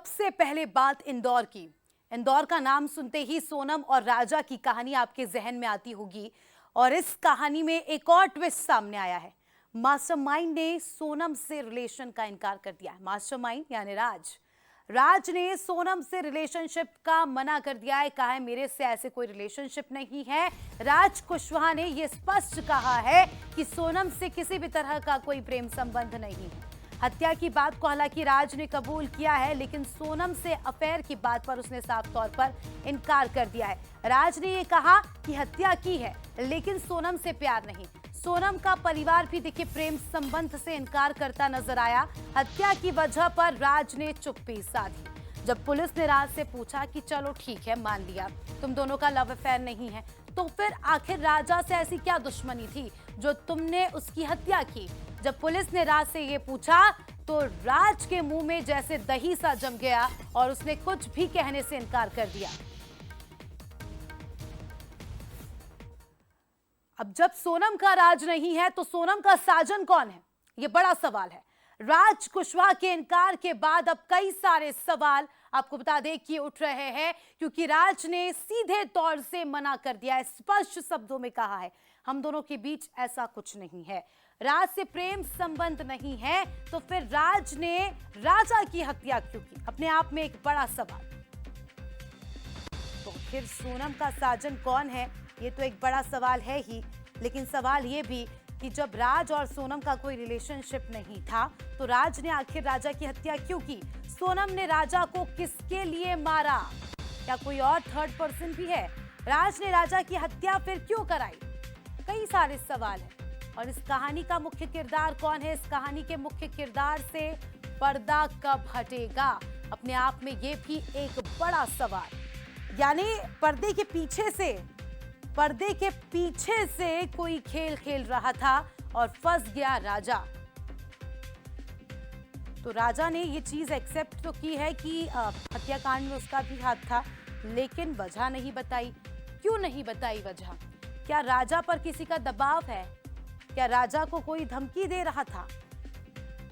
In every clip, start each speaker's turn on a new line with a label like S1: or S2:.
S1: सबसे पहले बात इंदौर की। इंदौर का नाम सुनते ही सोनम और राजा की कहानी आपके जहन में आती होगी और इस कहानी में एक और ट्विस्ट सामने आया है। मास्टरमाइंड ने सोनम से रिलेशन का इनकार कर दिया है। मास्टरमाइंड यानी राज ने सोनम से रिलेशनशिप का मना कर दिया है। कहा है मेरे से ऐसे कोई रिलेशनशिप नहीं है। राज कुशवाहा ने यह स्पष्ट कहा है कि सोनम से किसी भी तरह का कोई प्रेम संबंध नहीं है। हत्या की बात को हालांकि राज ने कबूल किया है, लेकिन सोनम से अफेयर की बात पर उसने साफ तौर पर इनकार कर दिया है। राज ने यह कहा कि हत्या की है, लेकिन सोनम से प्यार नहीं। सोनम का परिवार भी देखिए प्रेम संबंध से इनकार करता नजर आया। हत्या की वजह पर राज ने चुप्पी साधी। जब पुलिस ने राज से पूछा कि चलो ठीक है, मान लिया तुम दोनों का लव अफेयर नहीं है, तो फिर आखिर राजा से ऐसी क्या दुश्मनी थी जो तुमने उसकी हत्या की? जब पुलिस ने राज से ये पूछा तो राज के मुंह में जैसे दही सा जम गया और उसने कुछ भी कहने से इनकार कर दिया। अब जब सोनम का राज नहीं है तो सोनम का साजन कौन है, यह बड़ा सवाल है। राज कुशवाहा के इनकार के बाद अब कई सारे सवाल आपको बता दें कि उठ रहे हैं, क्योंकि राज ने सीधे तौर से मना कर दिया है, स्पष्ट शब्दों में कहा है हम दोनों के बीच ऐसा कुछ नहीं है, राज से प्रेम संबंध नहीं है। तो फिर राज ने राजा की हत्या क्यों की? अपने आप में एक बड़ा सवाल। तो फिर सोनम का साजन कौन है, ये तो एक बड़ा सवाल है ही, लेकिन सवाल ये भी कि जब राज और सोनम का कोई रिलेशनशिप नहीं था तो राज ने आखिर राजा की हत्या क्यों की? सोनम ने राजा को किसके लिए मारा? क्या कोई और थर्ड पर्सन भी है? राज ने राजा की हत्या फिर क्यों कराई? कई सारे सवाल हैं। और इस कहानी का मुख्य किरदार कौन है? इस कहानी के मुख्य किरदार से पर्दा कब हटेगा? अपने आप में ये भी एक बड़ा सवाल। यानी पर्दे के पीछे से कोई खेल खेल रहा था और फंस गया राजा। तो राजा ने ये चीज एक्सेप्ट तो की है कि हत्याकांड में उसका भी हाथ था, लेकिन वजह नहीं बताई। क्यों नहीं बताई वजह? क्या राजा पर किसी का दबाव है? क्या राजा को कोई धमकी दे रहा था?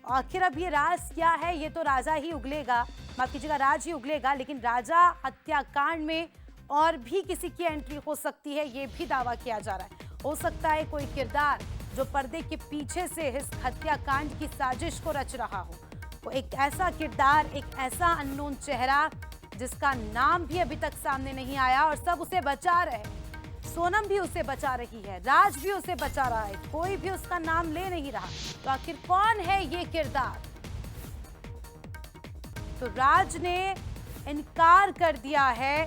S1: आखिर अब ये राज क्या है, ये तो राजा ही उगलेगा, माफ कीजिएगा राज ही उगलेगा। लेकिन राजा हत्याकांड में और भी किसी की एंट्री हो सकती है, ये भी दावा किया जा रहा है। हो सकता है कोई किरदार जो पर्दे के पीछे से इस हत्याकांड की साजिश को रच रहा हो, वो एक ऐसा किरदार, एक ऐसा अननोन चेहरा जिसका नाम भी अभी तक सामने नहीं आया और सब उसे बचा रहे। सोनम भी उसे बचा रही है, राज भी उसे बचा रहा है, कोई भी उसका नाम ले नहीं रहा। तो आखिर कौन है ये किरदार? तो राज ने इनकार कर दिया है,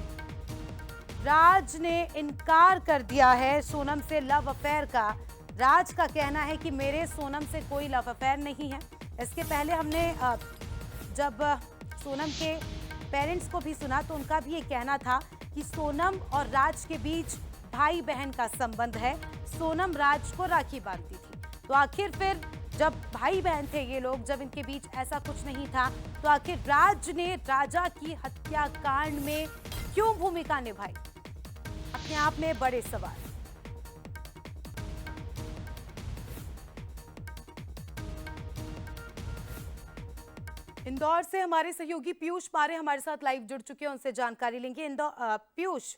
S1: राज ने इनकार कर दिया है सोनम से लव अफेयर का। राज का कहना है कि मेरे सोनम से कोई लव अफेयर नहीं है। इसके पहले हमने जब सोनम के पेरेंट्स को भी सुना तो उनका भी ये कहना था कि सोनम और राज के बीच भाई बहन का संबंध है। सोनम राज को राखी बांधती थी। तो आखिर फिर जब भाई बहन थे ये लोग, जब इनके बीच ऐसा कुछ नहीं था, तो आखिर राज ने राजा की हत्याकांड में क्यों भूमिका निभाई? अपने आप में बड़े सवाल। इंदौर से हमारे सहयोगी पीयूष पारे हमारे साथ लाइव जुड़ चुके हैं, उनसे जानकारी लेंगे। पीयूष,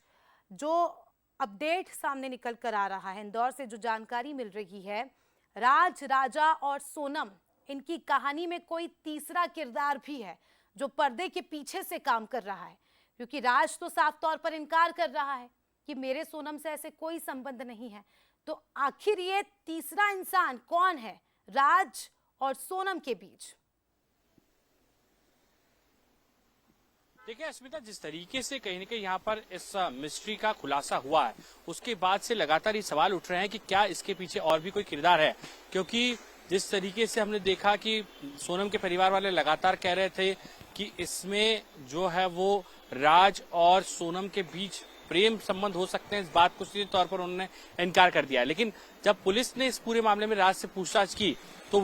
S1: जो अपडेट सामने निकल कर आ रहा है, इंदौर से जो जानकारी मिल रही है, राज, राजा और सोनम, इनकी कहानी में कोई तीसरा किरदार भी है जो पर्दे के पीछे से काम कर रहा है, क्योंकि राज तो साफ तौर पर इनकार कर रहा है कि मेरे सोनम से ऐसे कोई संबंध नहीं है। तो आखिर ये तीसरा इंसान कौन है राज और सोनम के बीच?
S2: देखिए अस्मिता, जिस तरीके से कहीं न कहीं यहाँ पर इस मिस्ट्री का खुलासा हुआ है, उसके बाद से लगातार ये सवाल उठ रहे हैं कि क्या इसके पीछे और भी कोई किरदार है, क्योंकि जिस तरीके से हमने देखा कि सोनम के परिवार वाले लगातार कह रहे थे कि इसमें जो है वो राज और सोनम के बीच प्रेम संबंध हो सकते हैं, इस बात को सीधे तौर पर उन्होंने इनकार कर दिया है। लेकिन जब पुलिस ने इस पूरे मामले में राज से पूछताछ की तो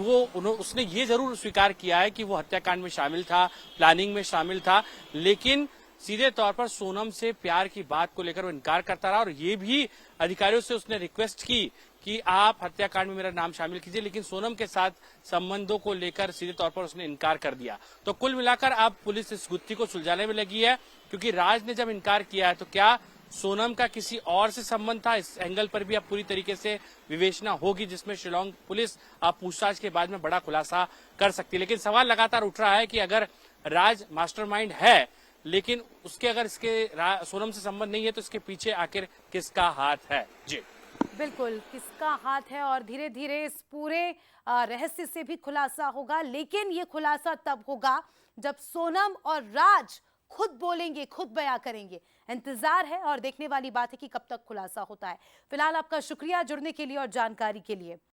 S2: उसने ये जरूर स्वीकार किया है कि वो हत्याकांड में शामिल था, प्लानिंग में शामिल था, लेकिन सीधे तौर पर सोनम से प्यार की बात को लेकर वो इनकार करता रहा। और ये भी अधिकारियों से उसने रिक्वेस्ट की कि आप हत्याकांड में मेरा नाम शामिल कीजिए, लेकिन सोनम के साथ संबंधों को लेकर सीधे तौर पर उसने इनकार कर दिया। तो कुल मिलाकर अब पुलिस इस गुत्थी को सुलझाने में लगी है, क्योंकि राज ने जब इनकार किया है तो क्या सोनम का किसी और से संबंध था, इस एंगल पर भी अब पूरी तरीके से विवेचना होगी, जिसमें शिलोंग पुलिस अब पूछताछ के बाद में बड़ा खुलासा कर सकती है। लेकिन सवाल लगातार उठ रहा है कि अगर राज मास्टरमाइंड है, लेकिन उसके अगर इसके सोनम से संबंध नहीं है, तो इसके पीछे आखिर किसका हाथ है? जी
S1: बिल्कुल, किसका हाथ है और धीरे धीरे इस पूरे रहस्य से भी खुलासा होगा, लेकिन ये खुलासा तब होगा जब सोनम और राज खुद बोलेंगे, खुद बयां करेंगे। इंतजार है और देखने वाली बात है कि कब तक खुलासा होता है। फिलहाल आपका शुक्रिया जुड़ने के लिए और जानकारी के लिए।